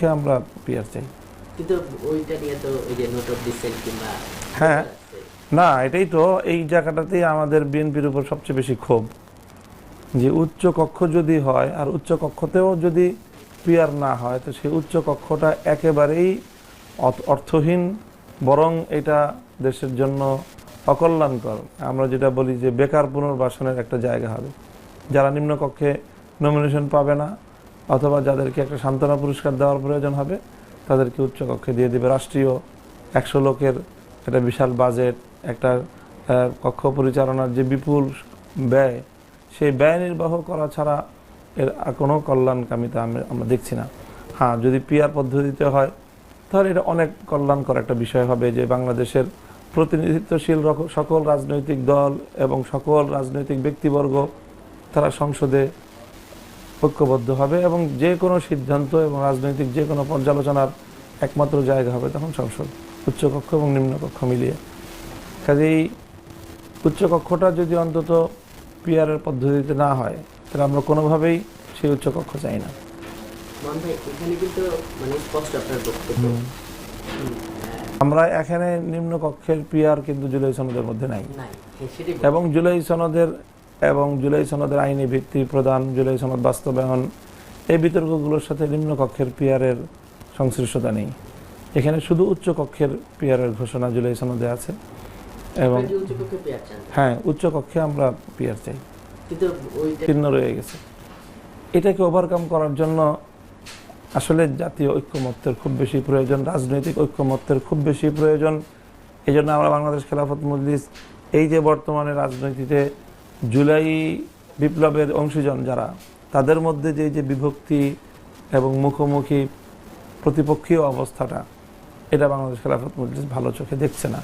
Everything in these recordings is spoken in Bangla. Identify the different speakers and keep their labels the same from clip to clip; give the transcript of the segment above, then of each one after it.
Speaker 1: আমরা পিয়ার চাই,
Speaker 2: কিন্তু ওইটা নিয়ে তো ওই যে নোট অফ ডিসেন্ট কিংবা
Speaker 1: হ্যাঁ না এটাই তো এই জায়গাটাতেই আমাদের বিএনপির উপর সবচেয়ে বেশি ক্ষোভ যে উচ্চ কক্ষ যদি হয় আর উচ্চ কক্ষতেও যদি পিয়ার না হয় তো সেই উচ্চ কক্ষটা একেবারেই অর্থহীন, বরং এটা দেশের জন্য অকল্যাণকর। আমরা যেটা বলি যে বেকার পুনর্বাসনের একটা জায়গা হবে। যারা নিম্নকক্ষে নমিনেশন পাবে না অথবা যাদেরকে একটা সান্ত্বনা পুরস্কার দেওয়ার প্রয়োজন হবে তাদেরকে উচ্চকক্ষে দিয়ে দেবে। রাষ্ট্রীয় 100 লোকের একটা বিশাল বাজেট, একটা কক্ষ পরিচালনার যে বিপুল ব্যয়, সেই ব্যয় নির্বাহ করা ছাড়া এর কোনো কল্যাণকামিতা আমরা দেখছি না। হ্যাঁ, যদি পিআর পদ্ধতিতে হয় তাহলে এটা অনেক কল্যাণকর একটা বিষয় হবে যে বাংলাদেশের প্রতিনিধিত্বশীল সকল রাজনৈতিক দল এবং সকল রাজনৈতিক ব্যক্তিবর্গ তারা সংসদে ঐক্যবদ্ধ হবে এবং যে কোনো সিদ্ধান্ত এবং রাজনৈতিক যে কোনো পর্যালোচনার একমাত্র জায়গা হবে তখন সংসদ, উচ্চকক্ষ এবং নিম্নকক্ষ মিলিয়ে। কাজেই উচ্চকক্ষটা যদি অন্তত পিআরের পদ্ধতিতে না হয় তাহলে আমরা কোনোভাবেই সেই উচ্চকক্ষ চাই না। আমরা এখানে নিম্নকক্ষের পিআর কিন্তু জুলাই সনদের মধ্যে নাই এবং জুলাই সনদের আইনি ভিত্তি প্রদান, জুলাই সনদ বাস্তবায়ন, এই বিতর্কগুলোর সাথে নিম্নকক্ষের পিআরের সংশ্লিষ্টতা নেই। এখানে শুধু উচ্চকক্ষের পিআরের ঘোষণা জুলাই সনদে আছে এবং হ্যাঁ উচ্চকক্ষে আমরা পিআর চাই, চিহ্ন রয়ে গেছে। এটাকে ওভারকাম করার জন্য আসলে জাতীয় ঐক্যমত্যের খুব বেশি প্রয়োজন, রাজনৈতিক ঐক্যমত্যের খুব বেশি প্রয়োজন। এই জন্য আমরা বাংলাদেশ খেলাফত মজলিস এই যে বর্তমানে রাজনীতিতে জুলাই বিপ্লবের অংশীজন যারা, তাদের মধ্যে যে বিভক্তি এবং মুখোমুখি প্রতিপক্ষীয় অবস্থাটা, এটা বাংলাদেশ খেলাফত মজলিস ভালো চোখে দেখছে না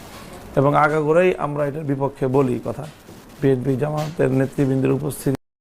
Speaker 1: এবং আগাগোড়াই আমরা এটার বিপক্ষে বলি কথা। বিএনপি জামাতের নেতৃবৃন্দের উপস্থিতি